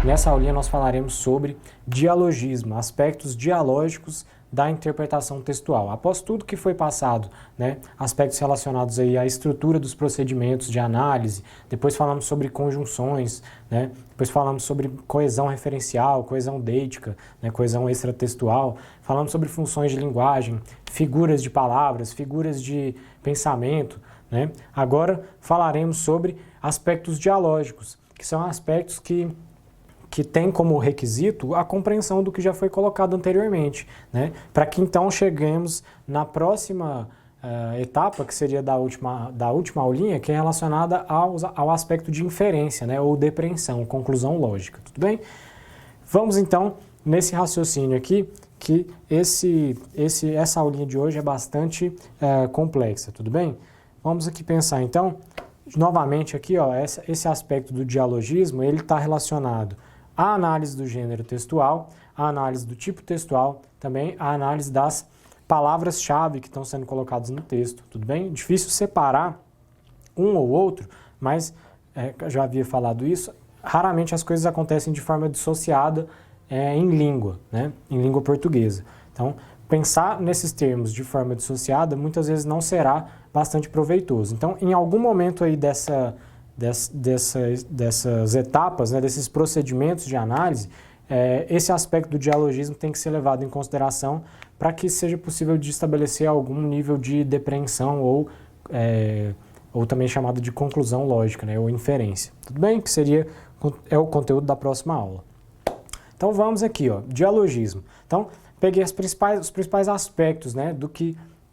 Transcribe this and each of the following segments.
nessa aulinha nós falaremos sobre dialogismo, aspectos dialógicos da interpretação textual. Após tudo que foi passado, né, aspectos relacionados aí à estrutura dos procedimentos de análise, depois falamos sobre conjunções, né, depois falamos sobre coesão referencial, coesão deítica, né, coesão extratextual, falamos sobre funções de linguagem, figuras de palavras, figuras de pensamento, né. Agora falaremos sobre aspectos dialógicos, que são aspectos que tem como requisito a compreensão do que já foi colocado anteriormente, né? Para que então cheguemos na próxima etapa, que seria da última aulinha, que é relacionada ao aspecto de inferência, né? Ou depreensão, conclusão lógica, tudo bem? Vamos então nesse raciocínio aqui, que essa aulinha de hoje é bastante complexa, tudo bem? Vamos aqui pensar então, novamente aqui, ó, esse aspecto do dialogismo, ele está relacionado a análise do gênero textual, a análise do tipo textual, também a análise das palavras-chave que estão sendo colocadas no texto, tudo bem? Difícil separar um ou outro, mas já havia falado isso, raramente as coisas acontecem de forma dissociada em língua, né? Em língua portuguesa. Então, pensar nesses termos de forma dissociada muitas vezes não será bastante proveitoso. Então, em algum momento aí dessas etapas, né, desses procedimentos de análise, esse aspecto do dialogismo tem que ser levado em consideração para que seja possível de estabelecer algum nível de depreensão ou também chamado de conclusão lógica, né, ou inferência. Tudo bem? Que é o conteúdo da próxima aula. Então vamos aqui, ó, dialogismo. Então, peguei os principais aspectos, né,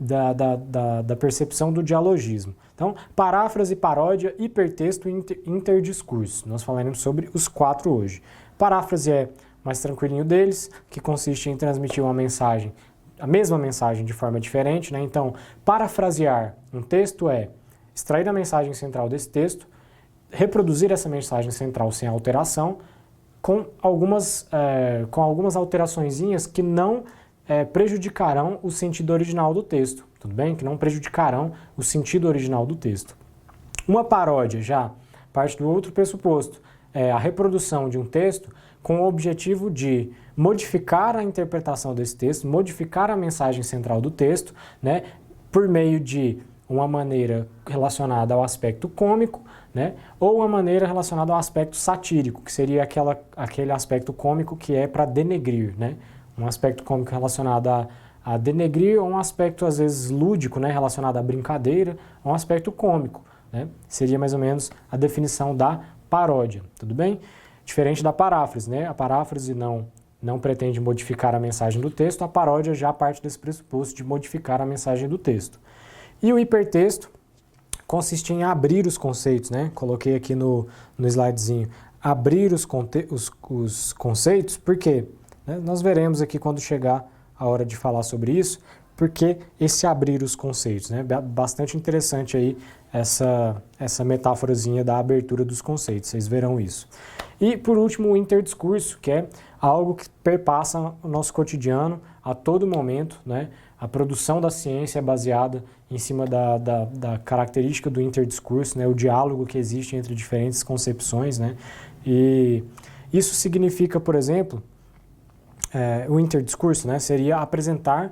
da percepção do dialogismo. Então, paráfrase, paródia, hipertexto e interdiscurso. Nós falaremos sobre os 4 hoje. Paráfrase é mais tranquilinho deles, que consiste em transmitir uma mensagem, a mesma mensagem de forma diferente, né? Então, parafrasear um texto é extrair a mensagem central desse texto, reproduzir essa mensagem central sem alteração, com algumas alteraçõezinhas que não prejudicarão o sentido original do texto, tudo bem? Que não prejudicarão o sentido original do texto. Uma paródia já parte do outro pressuposto, a reprodução de um texto com o objetivo de modificar a interpretação desse texto, modificar a mensagem central do texto, né, por meio de uma maneira relacionada ao aspecto cômico, né, ou uma maneira relacionada ao aspecto satírico, que seria aquele aspecto cômico que é para denegrir, né? Um aspecto cômico relacionado a denegrir, ou um aspecto, às vezes, lúdico, né, relacionado à brincadeira, ou um aspecto cômico, né? Seria mais ou menos a definição da paródia, tudo bem? Diferente da paráfrase, né? A paráfrase não pretende modificar a mensagem do texto, a paródia já parte desse pressuposto de modificar a mensagem do texto. E o hipertexto consiste em abrir os conceitos, né? Coloquei aqui no slidezinho, abrir os conceitos, por quê? Nós veremos aqui quando chegar a hora de falar sobre isso, porque esse abrir os conceitos, né? Bastante interessante aí essa metáforazinha da abertura dos conceitos, vocês verão isso. E por último o interdiscurso, que é algo que perpassa o nosso cotidiano a todo momento, né? A produção da ciência é baseada em cima da característica do interdiscurso, né? O diálogo que existe entre diferentes concepções, né? E isso significa, por exemplo, o interdiscurso, né, seria apresentar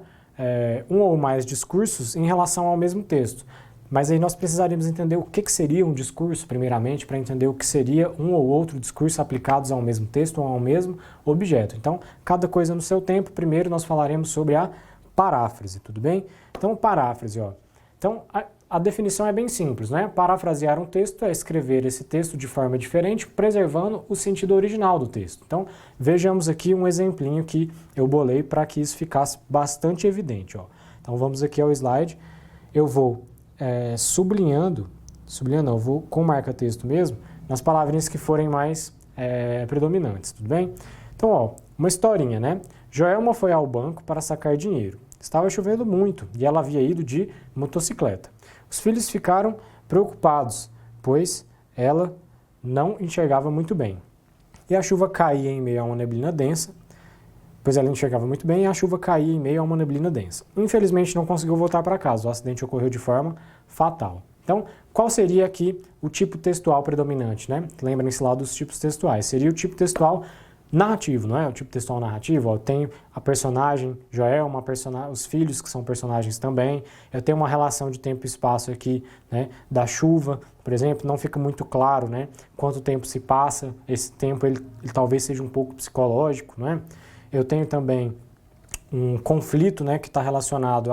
um ou mais discursos em relação ao mesmo texto. Mas aí nós precisaríamos entender o que seria um discurso, primeiramente, para entender o que seria um ou outro discurso aplicados ao mesmo texto ou ao mesmo objeto. Então, cada coisa no seu tempo. Primeiro nós falaremos sobre a paráfrase, tudo bem? Então, paráfrase, ó. Então, a definição é bem simples, né? Parafrasear um texto é escrever esse texto de forma diferente, preservando o sentido original do texto. Então, vejamos aqui um exemplinho que eu bolei para que isso ficasse bastante evidente, ó. Então, vamos aqui ao slide. Eu vou sublinhando não, eu vou com marca-texto mesmo, nas palavrinhas que forem mais predominantes, tudo bem? Então, ó, uma historinha, né? Joelma foi ao banco para sacar dinheiro. Estava chovendo muito e ela havia ido de motocicleta. Os filhos ficaram preocupados, pois ela não enxergava muito bem. E a chuva caía em meio a uma neblina densa, pois ela enxergava muito bem, e a chuva caía em meio a uma neblina densa. Infelizmente não conseguiu voltar para casa, o acidente ocorreu de forma fatal. Então, qual seria aqui o tipo textual predominante, né? Lembrem-se lá dos tipos textuais. Seria o tipo textual narrativo, não é? O tipo textual narrativo, ó, eu tenho a personagem Joel, os filhos que são personagens também, eu tenho uma relação de tempo e espaço aqui, né, da chuva, por exemplo, não fica muito claro, né, quanto tempo se passa, esse tempo ele talvez seja um pouco psicológico, não é? Eu tenho também um conflito, né, que está relacionado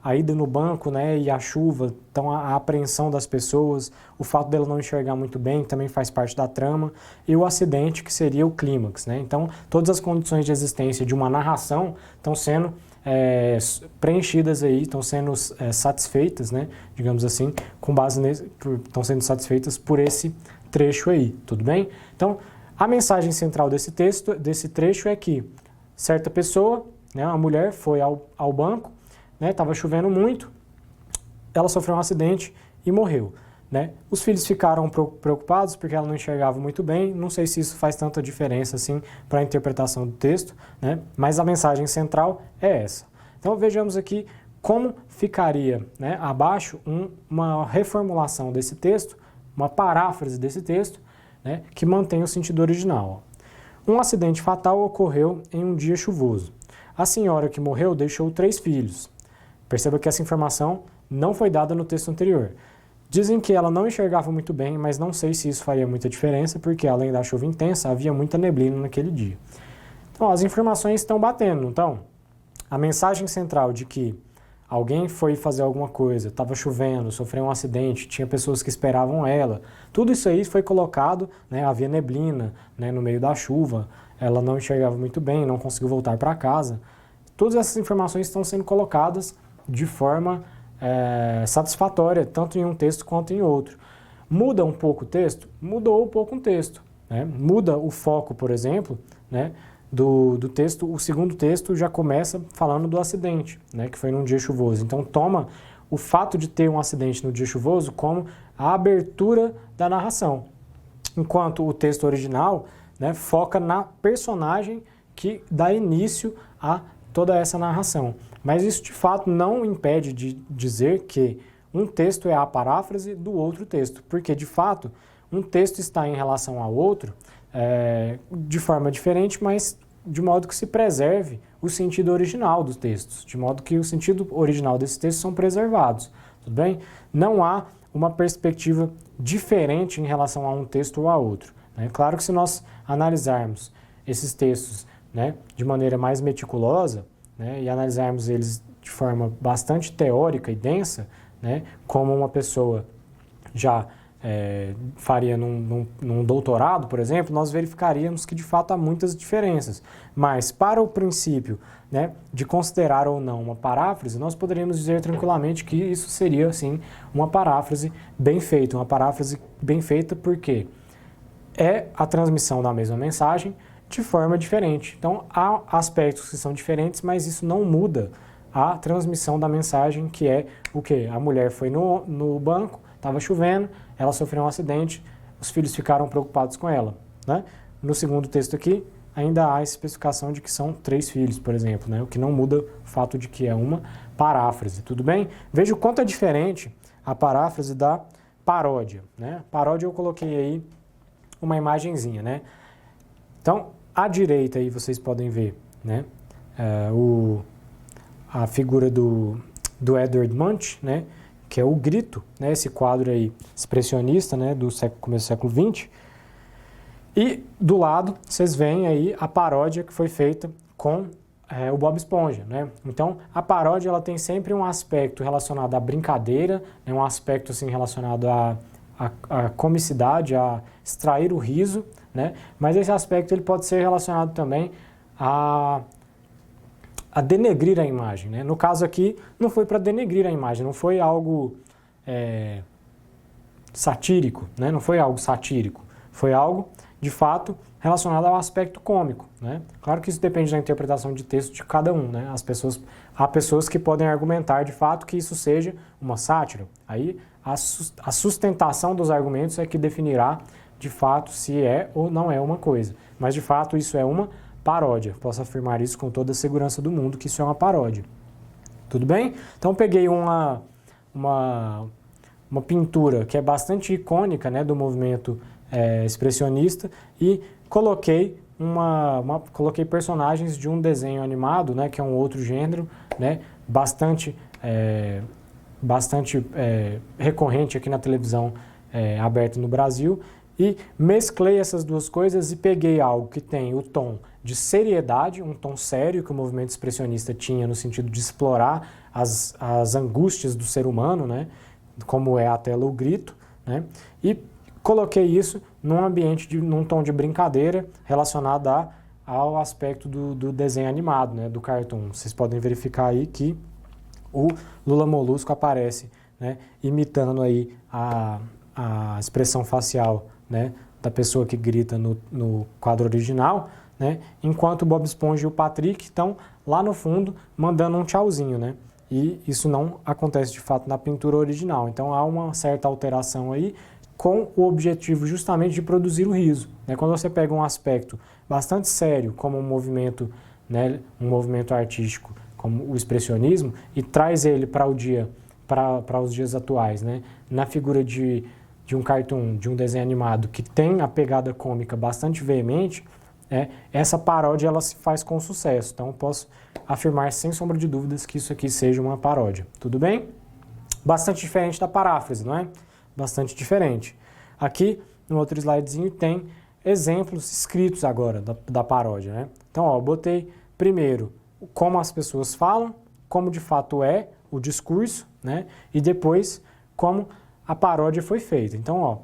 a ida no banco, né, e a chuva, então a apreensão das pessoas, o fato dela não enxergar muito bem também faz parte da trama, e o acidente, que seria o clímax, né? Então, todas as condições de existência de uma narração estão sendo preenchidas aí, estão sendo satisfeitas, né, digamos assim, com base estão sendo satisfeitas por esse trecho aí, tudo bem? Então, a mensagem central desse trecho é que certa pessoa, né, uma mulher, foi ao banco, estava chovendo muito, ela sofreu um acidente e morreu. Né? Os filhos ficaram preocupados porque ela não enxergava muito bem, não sei se isso faz tanta diferença assim para a interpretação do texto, né? Mas a mensagem central é essa. Então vejamos aqui como ficaria, né, abaixo uma reformulação desse texto, uma paráfrase desse texto, né, que mantém o sentido original. Ó. Um acidente fatal ocorreu em um dia chuvoso. A senhora que morreu deixou 3 filhos. Perceba que essa informação não foi dada no texto anterior. Dizem que ela não enxergava muito bem, mas não sei se isso faria muita diferença, porque além da chuva intensa, havia muita neblina naquele dia. Então, as informações estão batendo. Então, a mensagem central de que alguém foi fazer alguma coisa, estava chovendo, sofreu um acidente, tinha pessoas que esperavam ela, tudo isso aí foi colocado, né, havia neblina, né, no meio da chuva, ela não enxergava muito bem, não conseguiu voltar para casa. Todas essas informações estão sendo colocadas de forma satisfatória, tanto em um texto quanto em outro. Muda um pouco o texto? Mudou um pouco o texto. Né? Muda o foco, por exemplo, né, do texto. O segundo texto já começa falando do acidente, né, que foi num dia chuvoso. Então toma o fato de ter um acidente no dia chuvoso como a abertura da narração. Enquanto o texto original, né, foca na personagem que dá início a toda essa narração. Mas isso, de fato, não impede de dizer que um texto é a paráfrase do outro texto, porque, de fato, um texto está em relação ao outro de forma diferente, mas de modo que se preserve o sentido original dos textos, de modo que o sentido original desses textos são preservados, tudo bem? Não há uma perspectiva diferente em relação a um texto ou a outro. Né? Claro que se nós analisarmos esses textos, né, de maneira mais meticulosa, né, e analisarmos eles de forma bastante teórica e densa, né, como uma pessoa já faria num doutorado, por exemplo, nós verificaríamos que de fato há muitas diferenças. Mas para o princípio, né, de considerar ou não uma paráfrase, nós poderíamos dizer tranquilamente que isso seria, sim, uma paráfrase bem feita porque é a transmissão da mesma mensagem de forma diferente. Então, há aspectos que são diferentes, mas isso não muda a transmissão da mensagem, que é o quê? A mulher foi no banco, estava chovendo, ela sofreu um acidente, os filhos ficaram preocupados com ela. Né? No segundo texto aqui, ainda há a especificação de que são 3 filhos, por exemplo, né? O que não muda o fato de que é uma paráfrase, tudo bem? Veja o quanto é diferente a paráfrase da paródia. Né? Paródia eu coloquei aí uma imagenzinha, né? Então, à direita aí vocês podem ver, né, a figura do Edvard Munch, né, que é o Grito, né, esse quadro aí expressionista, né, do começo do século XX. E do lado vocês veem aí a paródia que foi feita com o Bob Esponja, né? Então, a paródia ela tem sempre um aspecto relacionado à brincadeira, né, um aspecto assim relacionado à comicidade, a extrair o riso, né? Mas esse aspecto ele pode ser relacionado também a denegrir a imagem. Né? No caso aqui, não foi para denegrir a imagem, não foi algo satírico, né? Não foi algo satírico, foi algo, de fato, relacionado ao aspecto cômico. Né? Claro que isso depende da interpretação de texto de cada um. Né? Há pessoas que podem argumentar, de fato, que isso seja uma sátira. Aí, a sustentação dos argumentos é que definirá, de fato, se é ou não é uma coisa. Mas, de fato, isso é uma paródia. Posso afirmar isso com toda a segurança do mundo, que isso é uma paródia. Tudo bem? Então, peguei uma uma pintura que é bastante icônica, né, do movimento expressionista, e coloquei coloquei personagens de um desenho animado, né, que é um outro gênero, né, bastante recorrente aqui na televisão aberta no Brasil, e mesclei essas duas coisas e peguei algo que tem o tom de seriedade, um tom sério que o movimento expressionista tinha no sentido de explorar as angústias do ser humano, né, como é a tela O Grito, né, e coloquei isso num ambiente, num tom de brincadeira relacionado ao aspecto do desenho animado, né, do cartoon. Vocês podem verificar aí que o Lula Molusco aparece, né, imitando aí a expressão facial, né, da pessoa que grita no quadro original, né, enquanto o Bob Esponja e o Patrick estão lá no fundo mandando um tchauzinho, né, e isso não acontece de fato na pintura original. Então há uma certa alteração aí com o objetivo justamente de produzir o riso, né. Quando você pega um aspecto bastante sério como um movimento, né, um movimento artístico como o expressionismo e traz ele para os dias atuais, né, na figura de um cartoon, de um desenho animado que tem a pegada cômica bastante veemente, essa paródia ela se faz com sucesso. Então eu posso afirmar sem sombra de dúvidas que isso aqui seja uma paródia. Tudo bem? Bastante diferente da paráfrase, não é? Bastante diferente. Aqui, no outro slidezinho, tem exemplos escritos agora da paródia, né? Então, ó, eu botei primeiro como as pessoas falam, como de fato é o discurso, né? E depois como a paródia foi feita. Então, ó,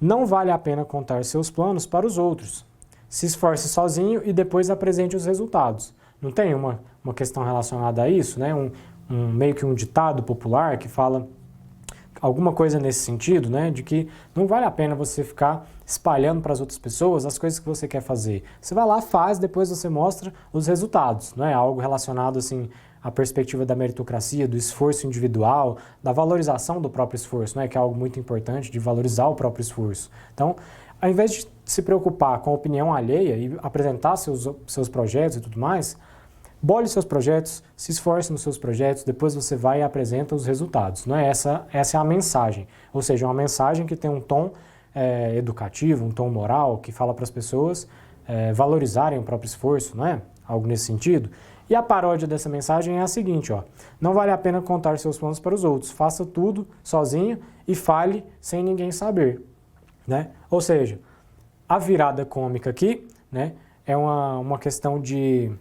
não vale a pena contar seus planos para os outros. Se esforce sozinho e depois apresente os resultados. Não tem uma questão relacionada a isso, né? Meio que um ditado popular que fala alguma coisa nesse sentido, né? De que não vale a pena você ficar espalhando para as outras pessoas as coisas que você quer fazer. Você vai lá, faz, depois você mostra os resultados, não é? Algo relacionado, assim, à perspectiva da meritocracia, do esforço individual, da valorização do próprio esforço, né? Que é algo muito importante, de valorizar o próprio esforço. Então, ao invés de se preocupar com a opinião alheia e apresentar seus projetos e tudo mais, bole seus projetos, se esforce nos seus projetos, depois você vai e apresenta os resultados. Não é? Essa é a mensagem, ou seja, uma mensagem que tem um tom educativo, um tom moral, que fala para as pessoas valorizarem o próprio esforço, não é? Algo nesse sentido. E a paródia dessa mensagem é a seguinte, ó, não vale a pena contar seus planos para os outros, faça tudo sozinho e fale sem ninguém saber, né? Ou seja, a virada cômica aqui, né, é uma questão de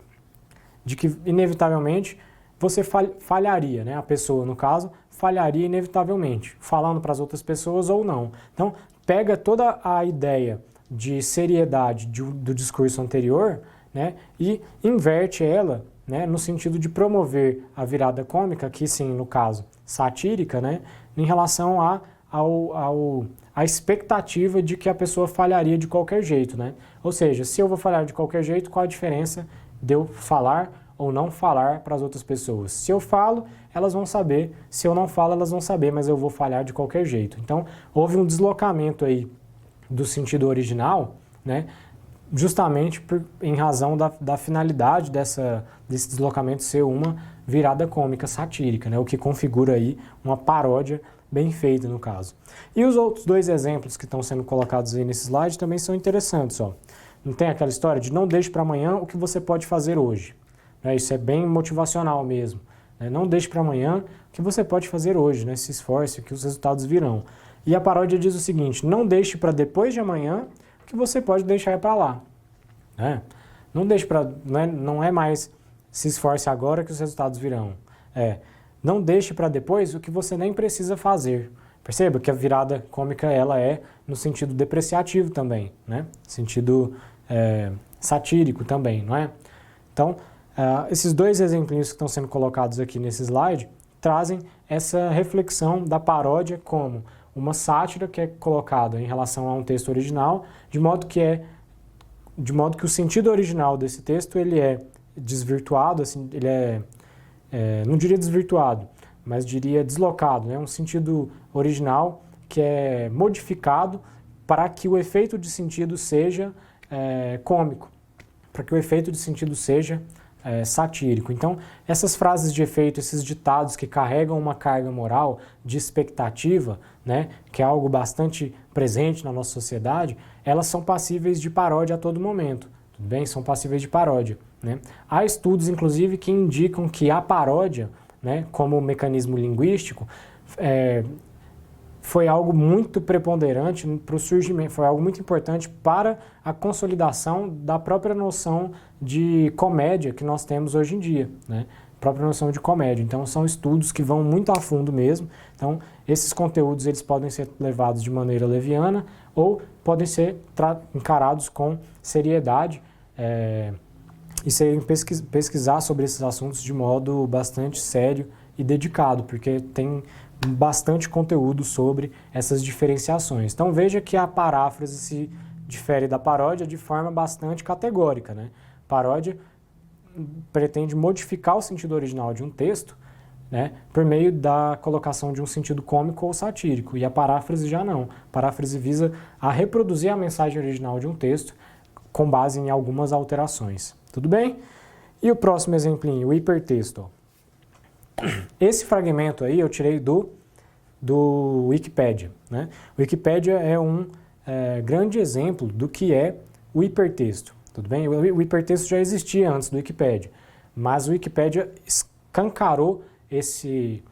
que, inevitavelmente, você falharia, né? A pessoa, no caso, falharia inevitavelmente, falando para as outras pessoas ou não. Então, pega toda a ideia de seriedade do discurso anterior, né, e inverte ela, né, no sentido de promover a virada cômica, que sim, no caso, satírica, né, em relação à expectativa de que a pessoa falharia de qualquer jeito, né? Ou seja, se eu vou falhar de qualquer jeito, qual a diferença de eu falar ou não falar para as outras pessoas? Se eu falo, elas vão saber. Se eu não falo, elas vão saber, mas eu vou falhar de qualquer jeito. Então, houve um deslocamento aí do sentido original, né? Justamente em razão da finalidade desse deslocamento ser uma virada cômica satírica, né? O que configura aí uma paródia bem feita, no caso. E os outros dois exemplos que estão sendo colocados aí nesse slide também são interessantes, ó. Não tem aquela história de não deixe para amanhã o que você pode fazer hoje. Isso é bem motivacional mesmo. Né? Não deixe para amanhã o que você pode fazer hoje, né? Se esforce que os resultados virão. E a paródia diz o seguinte, não deixe para depois de amanhã o que você pode deixar para lá. Né? Não deixe para... Não é mais se esforce agora que os resultados virão. Não deixe para depois o que você nem precisa fazer. Perceba que a virada cômica ela é no sentido depreciativo também, né? Sentido satírico também, não é? Então, esses dois exemplinhos que estão sendo colocados aqui nesse slide trazem essa reflexão da paródia como uma sátira que é colocada em relação a um texto original, de modo que o sentido original desse texto ele é desvirtuado, assim, ele não diria desvirtuado, mas diria deslocado, né? Um sentido original que é modificado para que o efeito de sentido seja cômico, para que o efeito de sentido seja satírico. Então, essas frases de efeito, esses ditados que carregam uma carga moral de expectativa, né, que é algo bastante presente na nossa sociedade, elas são passíveis de paródia a todo momento, tudo bem? São passíveis de paródia, né? Há estudos, inclusive, que indicam que a paródia, né, como mecanismo linguístico, foi algo muito preponderante para o surgimento, foi algo muito importante para a consolidação da própria noção de comédia que nós temos hoje em dia, né? Própria noção de comédia. Então, são estudos que vão muito a fundo mesmo. Então, esses conteúdos eles podem ser levados de maneira leviana ou podem ser encarados com seriedade e serem pesquisar sobre esses assuntos de modo bastante sério e dedicado, porque tem bastante conteúdo sobre essas diferenciações. Então veja que a paráfrase se difere da paródia de forma bastante categórica, né? Paródia pretende modificar o sentido original de um texto, né, por meio da colocação de um sentido cômico ou satírico, e a paráfrase já não. A paráfrase visa a reproduzir a mensagem original de um texto com base em algumas alterações. Tudo bem? E o próximo exemplinho, o hipertexto. Esse fragmento aí eu tirei do Wikipedia, né? O Wikipedia é um grande exemplo do que é o hipertexto, tudo bem? O hipertexto já existia antes do Wikipedia, mas o Wikipedia escancarou esse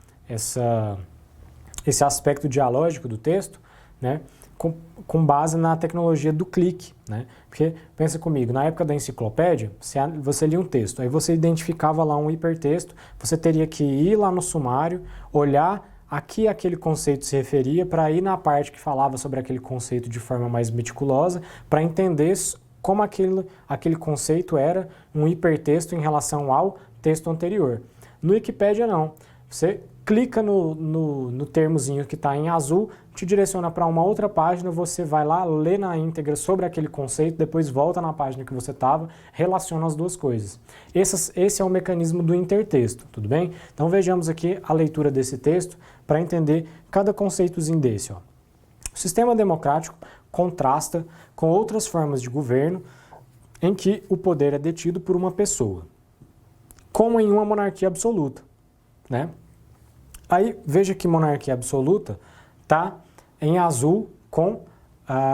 aspecto dialógico do texto, né, com base na tecnologia do clique, né? Porque, pensa comigo, na época da enciclopédia, você lia um texto, aí você identificava lá um hipertexto, você teria que ir lá no sumário, olhar a que aquele conceito se referia, para ir na parte que falava sobre aquele conceito de forma mais meticulosa, para entender como aquele conceito era um hipertexto em relação ao texto anterior. No Wikipedia, não. Você clica no termozinho que está em azul, te direciona para uma outra página, você vai lá, lê na íntegra sobre aquele conceito, depois volta na página que você estava, relaciona as duas coisas. Esse é o mecanismo do intertexto, tudo bem? Então vejamos aqui a leitura desse texto para entender cada conceitozinho desse. Ó. O sistema democrático contrasta com outras formas de governo em que o poder é detido por uma pessoa, como em uma monarquia absoluta, né? Aí, veja que monarquia absoluta está em azul com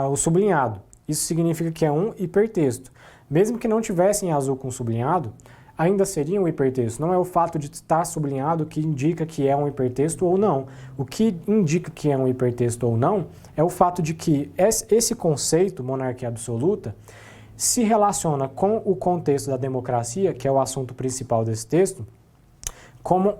o sublinhado. Isso significa que é um hipertexto. Mesmo que não tivesse em azul com sublinhado, ainda seria um hipertexto. Não é o fato de estar sublinhado que indica que é um hipertexto ou não. O que indica que é um hipertexto ou não é o fato de que esse conceito, monarquia absoluta, se relaciona com o contexto da democracia, que é o assunto principal desse texto, como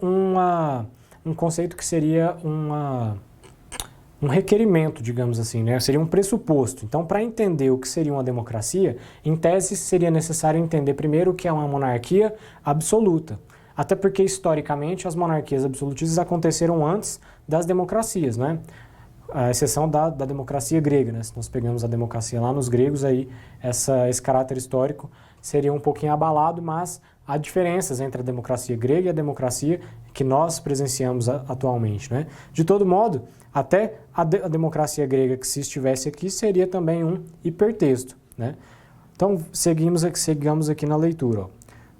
um conceito que seria um requerimento, digamos assim, né? Seria um pressuposto. Então, para entender o que seria uma democracia, em tese seria necessário entender primeiro o que é uma monarquia absoluta. Até porque, historicamente, as monarquias absolutistas aconteceram antes das democracias, né? A exceção da democracia grega, né? Se nós pegamos a democracia lá nos gregos, aí esse caráter histórico seria um pouquinho abalado, mas há diferenças entre a democracia grega e a democracia que nós presenciamos atualmente, né? De todo modo, até a democracia grega que se estivesse aqui seria também um hipertexto, né? Então, sigamos aqui na leitura. Ó.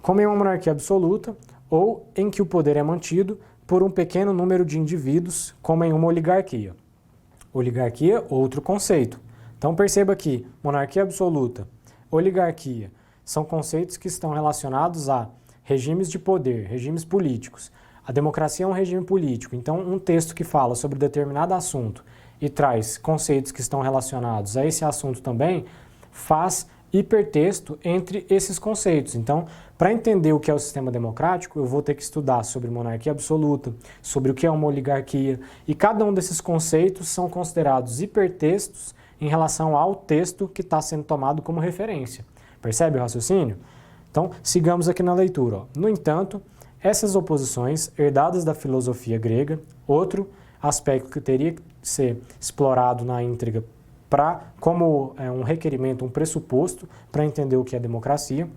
Como em uma monarquia absoluta, ou em que o poder é mantido por um pequeno número de indivíduos, como em uma oligarquia. Oligarquia, outro conceito. Então, perceba que monarquia absoluta, oligarquia, são conceitos que estão relacionados a regimes de poder, regimes políticos. A democracia é um regime político, então um texto que fala sobre determinado assunto e traz conceitos que estão relacionados a esse assunto também, faz hipertexto entre esses conceitos. Então, para entender o que é o sistema democrático, eu vou ter que estudar sobre monarquia absoluta, sobre o que é uma oligarquia, e cada um desses conceitos são considerados hipertextos em relação ao texto que está sendo tomado como referência. Percebe o raciocínio? Então, sigamos aqui na leitura. Ó. No entanto, essas oposições, herdadas da filosofia grega, outro aspecto que teria que ser explorado na íntegra como um requerimento, um pressuposto para entender o que é democracia,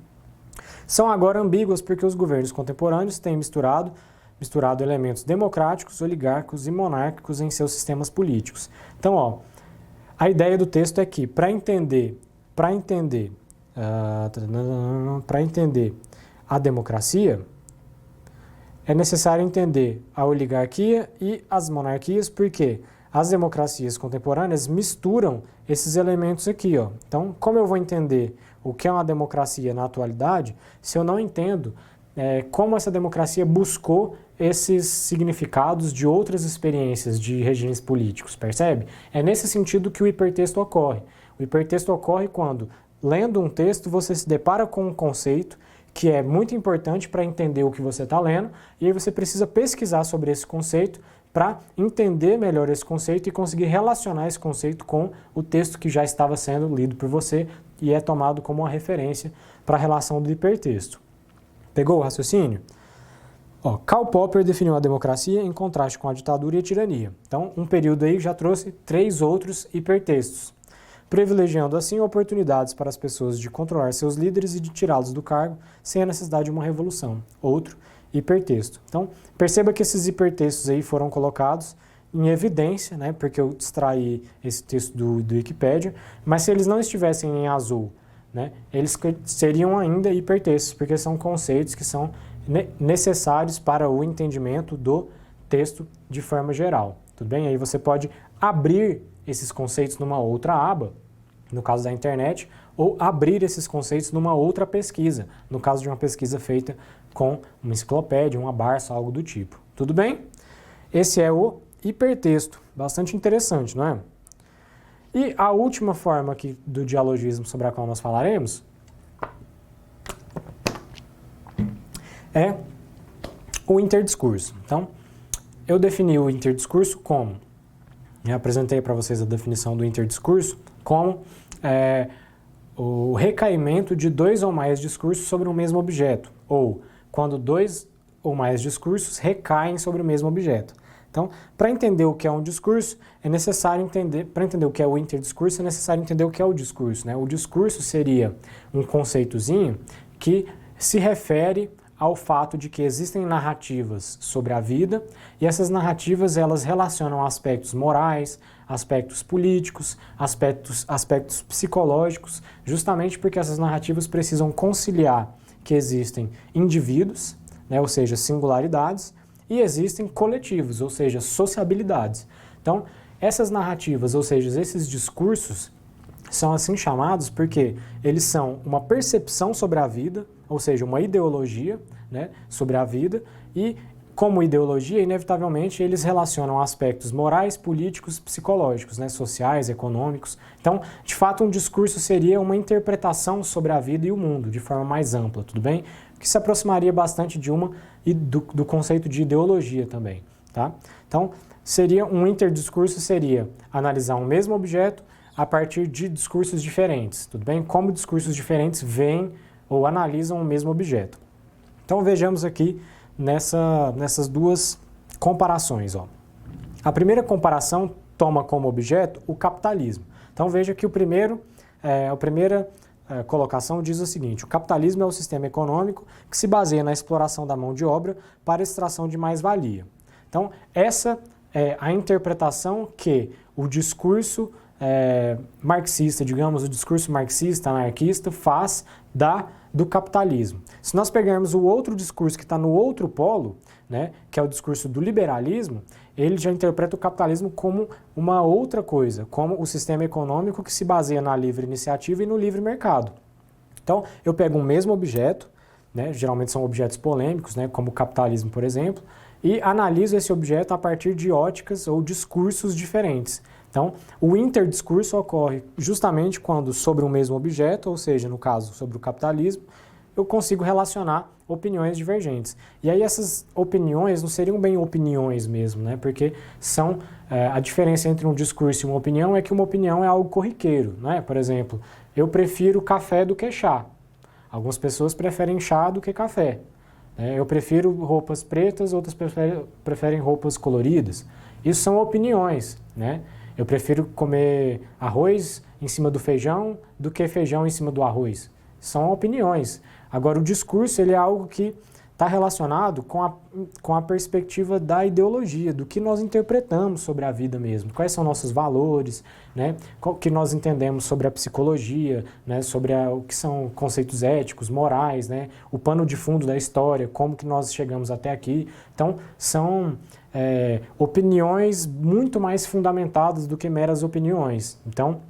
são agora ambíguas porque os governos contemporâneos têm misturado elementos democráticos, oligárquicos e monárquicos em seus sistemas políticos. Então, ó, a ideia do texto é que, para entender a democracia, é necessário entender a oligarquia e as monarquias, porque as democracias contemporâneas misturam esses elementos aqui, ó. Então, como eu vou entender o que é uma democracia na atualidade, se eu não entendo como essa democracia buscou esses significados de outras experiências de regimes políticos, percebe? É nesse sentido que o hipertexto ocorre. O hipertexto ocorre quando, lendo um texto, você se depara com um conceito que é muito importante para entender o que você está lendo, e aí você precisa pesquisar sobre esse conceito para entender melhor esse conceito e conseguir relacionar esse conceito com o texto que já estava sendo lido por você e é tomado como uma referência para a relação do hipertexto. Pegou o raciocínio? Ó, Karl Popper definiu a democracia em contraste com a ditadura e a tirania. Então, um período aí já trouxe 3 outros hipertextos, privilegiando assim oportunidades para as pessoas de controlar seus líderes e de tirá-los do cargo sem a necessidade de uma revolução. Outro hipertexto. Então, perceba que esses hipertextos aí foram colocados em evidência, né, porque eu extraí esse texto do Wikipedia, mas se eles não estivessem em azul, né, eles seriam ainda hipertextos, porque são conceitos que são necessários para o entendimento do texto de forma geral. Tudo bem? Aí você pode abrir esses conceitos numa outra aba, no caso da internet, ou abrir esses conceitos numa outra pesquisa, no caso de uma pesquisa feita com uma enciclopédia, uma Barça, algo do tipo. Tudo bem? Esse é o hipertexto, bastante interessante, não é? E a última forma aqui do dialogismo sobre a qual nós falaremos é o interdiscurso. Então, eu defini o interdiscurso como, eu apresentei para vocês a definição do interdiscurso como o recaimento de 2 ou mais discursos sobre o mesmo objeto, ou quando 2 ou mais discursos recaem sobre o mesmo objeto. Então, para entender o que é um discurso, é necessário entender, para entender o que é o interdiscurso, é necessário entender o que é o discurso, né? O discurso seria um conceitozinho que se refere ao fato de que existem narrativas sobre a vida e essas narrativas elas relacionam aspectos morais, aspectos políticos, aspectos psicológicos, justamente porque essas narrativas precisam conciliar que existem indivíduos, né, ou seja, singularidades, e existem coletivos, ou seja, sociabilidades. Então, essas narrativas, ou seja, esses discursos, são assim chamados porque eles são uma percepção sobre a vida, ou seja, uma ideologia, né, sobre a vida, e como ideologia, inevitavelmente, eles relacionam aspectos morais, políticos, psicológicos, né, sociais, econômicos. Então, de fato, um discurso seria uma interpretação sobre a vida e o mundo, de forma mais ampla, tudo bem? Que se aproximaria bastante de uma e do conceito de ideologia também, tá? Então, seria um interdiscurso, seria analisar um mesmo objeto a partir de discursos diferentes, tudo bem? Como discursos diferentes veem ou analisam o mesmo objeto. Então, vejamos aqui nessas 2 comparações, ó. A primeira comparação toma como objeto o capitalismo. Então, veja que a primeira colocação diz o seguinte: o capitalismo é o sistema econômico que se baseia na exploração da mão de obra para extração de mais-valia. Então, essa é a interpretação que o discurso marxista, digamos, o discurso marxista, anarquista, faz do capitalismo. Se nós pegarmos o outro discurso que está no outro polo, né, que é o discurso do liberalismo, ele já interpreta o capitalismo como uma outra coisa, como o sistema econômico que se baseia na livre iniciativa e no livre mercado. Então, eu pego um mesmo objeto, né, geralmente são objetos polêmicos, né, como o capitalismo, por exemplo, e analiso esse objeto a partir de óticas ou discursos diferentes. Então, o interdiscurso ocorre justamente quando sobre o mesmo objeto, ou seja, no caso, sobre o capitalismo, eu consigo relacionar opiniões divergentes. E aí essas opiniões não seriam bem opiniões mesmo, né? Porque são a diferença entre um discurso e uma opinião é que uma opinião é algo corriqueiro, né? Por exemplo, eu prefiro café do que chá. Algumas pessoas preferem chá do que café. Eu prefiro roupas pretas, outras preferem roupas coloridas. Isso são opiniões, né? Eu prefiro comer arroz em cima do feijão do que feijão em cima do arroz. São opiniões. Agora, o discurso ele é algo que está relacionado com a perspectiva da ideologia, do que nós interpretamos sobre a vida mesmo, quais são nossos valores, né, o que nós entendemos sobre a psicologia, né, sobre o que são conceitos éticos, morais, né, o pano de fundo da história, como que nós chegamos até aqui. Então, são opiniões muito mais fundamentadas do que meras opiniões. Então,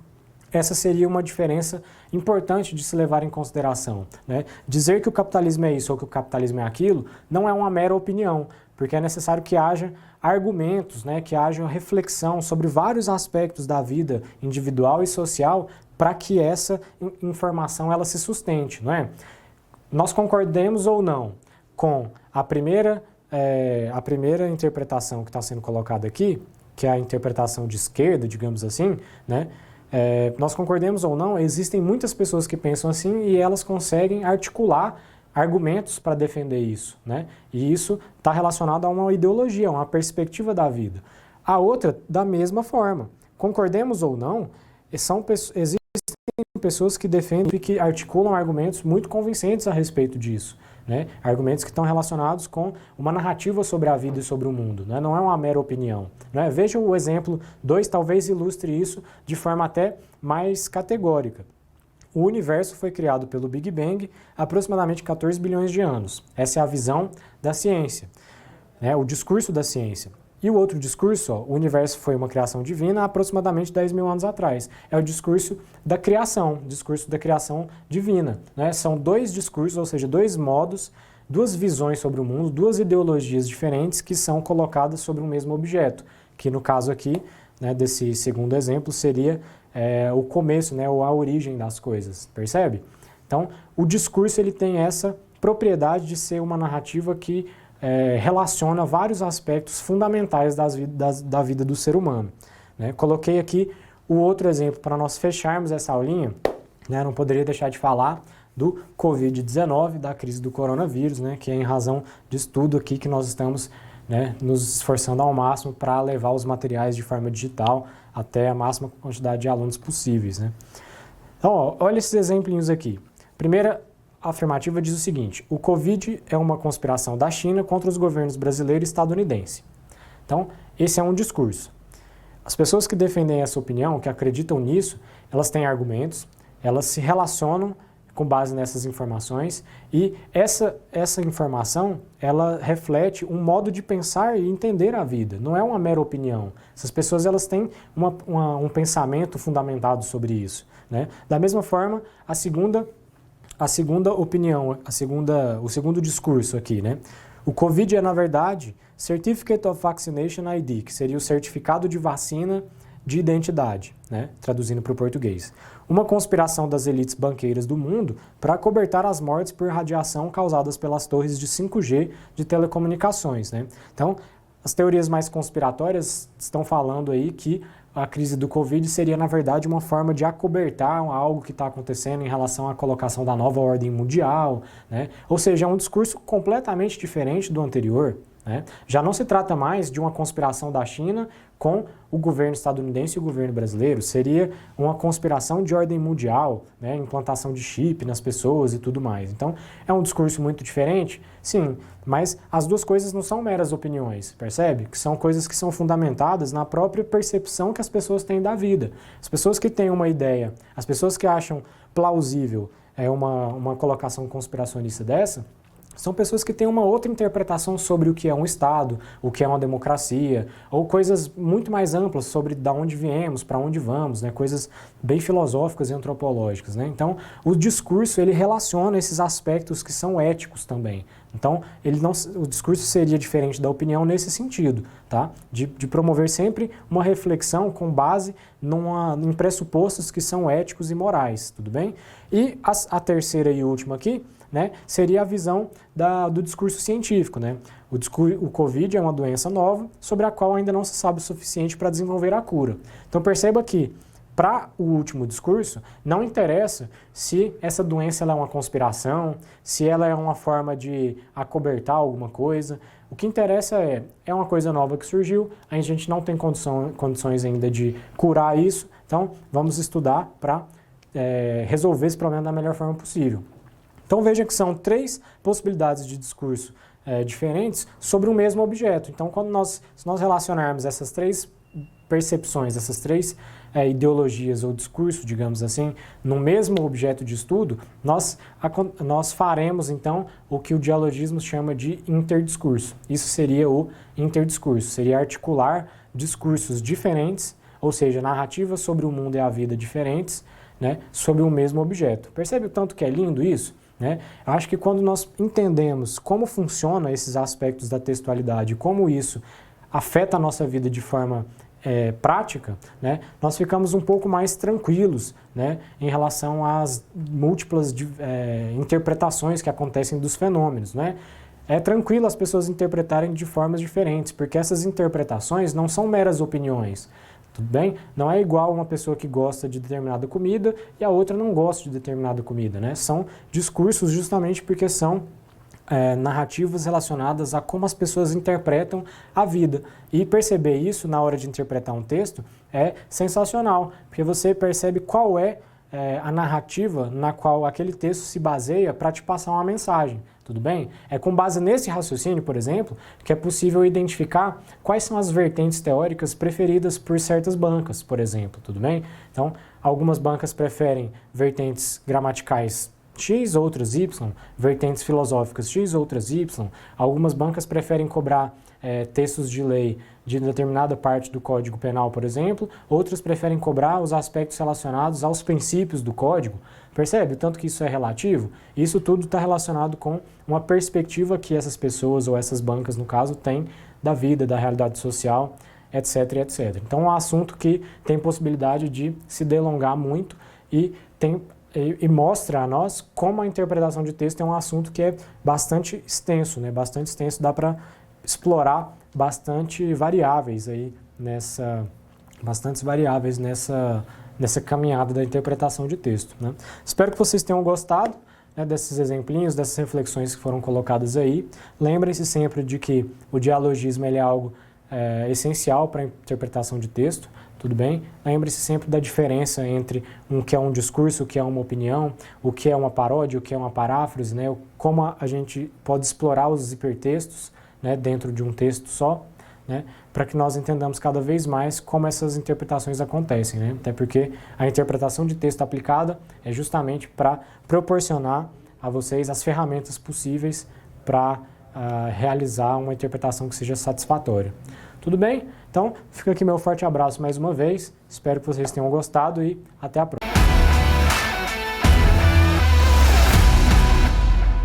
essa seria uma diferença importante de se levar em consideração, né? Dizer que o capitalismo é isso ou que o capitalismo é aquilo não é uma mera opinião, porque é necessário que haja argumentos, né? Que haja reflexão sobre vários aspectos da vida individual e social para que essa informação ela se sustente, não é? Nós concordemos ou não com a primeira interpretação que está sendo colocada aqui, que é a interpretação de esquerda, digamos assim, né? Nós concordemos ou não, existem muitas pessoas que pensam assim e elas conseguem articular argumentos para defender isso, né? E isso está relacionado a uma ideologia, a uma perspectiva da vida. A outra, da mesma forma. Concordemos ou não, existem pessoas que defendem e que articulam argumentos muito convincentes a respeito disso, né? Argumentos que estão relacionados com uma narrativa sobre a vida e sobre o mundo, né? Não é uma mera opinião, né? Veja o exemplo 2, talvez ilustre isso de forma até mais categórica. O universo foi criado pelo Big Bang há aproximadamente 14 bilhões de anos. Essa é a visão da ciência, né? O discurso da ciência. E o outro discurso, ó, o universo foi uma criação divina há aproximadamente 10 mil anos atrás. É o discurso da criação divina, né? São dois discursos, ou seja, dois modos, duas visões sobre o mundo, duas ideologias diferentes que são colocadas sobre um mesmo objeto, que no caso aqui, né, desse segundo exemplo, seria o começo, né, ou a origem das coisas, percebe? Então, o discurso ele tem essa propriedade de ser uma narrativa que relaciona vários aspectos fundamentais da vida do ser humano, né? Coloquei aqui o outro exemplo para nós fecharmos essa aulinha, né? Não poderia deixar de falar do Covid-19, da crise do coronavírus, né? Que é em razão disso tudo aqui que nós estamos, né, nos esforçando ao máximo para levar os materiais de forma digital até a máxima quantidade de alunos possíveis, né? Então, ó, olha esses exemplinhos aqui. Primeira afirmativa diz o seguinte: o Covid é uma conspiração da China contra os governos brasileiro e estadunidense. Então, esse é um discurso. As pessoas que defendem essa opinião, que acreditam nisso, elas têm argumentos, elas se relacionam com base nessas informações e essa informação, ela reflete um modo de pensar e entender a vida, não é uma mera opinião. Essas pessoas elas têm um pensamento fundamentado sobre isso, né? Da mesma forma, a segunda opinião, o segundo discurso aqui, né? O Covid é, na verdade, Certificate of Vaccination ID, que seria o certificado de vacina de identidade, né? Traduzindo para o português. Uma conspiração das elites banqueiras do mundo para acobertar as mortes por radiação causadas pelas torres de 5G de telecomunicações, né? Então, as teorias mais conspiratórias estão falando aí que a crise do Covid seria, na verdade, uma forma de acobertar algo que está acontecendo em relação à colocação da nova ordem mundial, né? Ou seja, é um discurso completamente diferente do anterior, né? Já não se trata mais de uma conspiração da China com o governo estadunidense e o governo brasileiro, seria uma conspiração de ordem mundial, né? Implantação de chip nas pessoas e tudo mais. Então, é um discurso muito diferente, sim, mas as duas coisas não são meras opiniões, percebe? Que são coisas que são fundamentadas na própria percepção que as pessoas têm da vida. As pessoas que têm uma ideia, as pessoas que acham plausível uma colocação conspiracionista dessa, são pessoas que têm uma outra interpretação sobre o que é um Estado, o que é uma democracia, ou coisas muito mais amplas sobre de onde viemos, para onde vamos, né? Coisas bem filosóficas e antropológicas, né? Então, o discurso ele relaciona esses aspectos que são éticos também. Então, o discurso seria diferente da opinião nesse sentido, tá? De promover sempre uma reflexão com base em pressupostos que são éticos e morais, tudo bem? E a terceira e última aqui, né, seria a visão do discurso científico, né? O Covid é uma doença nova sobre a qual ainda não se sabe o suficiente para desenvolver a cura. Então perceba que, para o último discurso, não interessa se essa doença ela é uma conspiração, se ela é uma forma de acobertar alguma coisa. O que interessa é uma coisa nova que surgiu, a gente não tem condições ainda de curar isso, então vamos estudar para resolver esse problema da melhor forma possível. Então veja que são 3 possibilidades de discurso diferentes sobre o mesmo objeto. Então se nós relacionarmos essas 3 percepções, essas 3 ideologias ou discurso, digamos assim, no mesmo objeto de estudo, nós faremos então o que o dialogismo chama de interdiscurso. Isso seria o interdiscurso, seria articular discursos diferentes, ou seja, narrativas sobre o mundo e a vida diferentes, né, sobre o mesmo objeto. Percebe o tanto que é lindo isso? Né? Acho que quando nós entendemos como funcionam esses aspectos da textualidade, como isso afeta a nossa vida de forma prática, né, nós ficamos um pouco mais tranquilos, né, em relação às múltiplas interpretações que acontecem dos fenômenos. Né? É tranquilo as pessoas interpretarem de formas diferentes, porque essas interpretações não são meras opiniões. Tudo bem? Não é igual uma pessoa que gosta de determinada comida e a outra não gosta de determinada comida, né? São discursos justamente porque são narrativas relacionadas a como as pessoas interpretam a vida. E perceber isso na hora de interpretar um texto é sensacional, porque você percebe qual é a narrativa na qual aquele texto se baseia para te passar uma mensagem. Tudo bem? É com base nesse raciocínio, por exemplo, que é possível identificar quais são as vertentes teóricas preferidas por certas bancas, por exemplo, tudo bem? Então, algumas bancas preferem vertentes gramaticais X, outras Y, vertentes filosóficas X, outras Y. Algumas bancas preferem cobrar textos de lei de determinada parte do Código Penal, por exemplo, outras preferem cobrar os aspectos relacionados aos princípios do Código. Percebe o tanto que isso é relativo? Isso tudo está relacionado com uma perspectiva que essas pessoas, ou essas bancas, no caso, têm da vida, da realidade social, etc, etc. Então, é um assunto que tem possibilidade de se delongar muito e mostra a nós como a interpretação de texto é um assunto que é bastante extenso, né? Bastante extenso, dá para explorar bastante variáveis aí nessa caminhada da interpretação de texto, né? Espero que vocês tenham gostado, né, desses exemplinhos, dessas reflexões que foram colocadas aí. Lembrem-se sempre de que o dialogismo ele é algo essencial para a interpretação de texto, tudo bem? Lembre-se sempre da diferença entre o que é um discurso, o que é uma opinião, o que é uma paródia, o que é uma paráfrase, né? Como a gente pode explorar os hipertextos, né, dentro de um texto só, né, para que nós entendamos cada vez mais como essas interpretações acontecem, né? Até porque a interpretação de texto aplicada é justamente para proporcionar a vocês as ferramentas possíveis para realizar uma interpretação que seja satisfatória. Tudo bem? Então, fica aqui meu forte abraço mais uma vez, espero que vocês tenham gostado e até a próxima.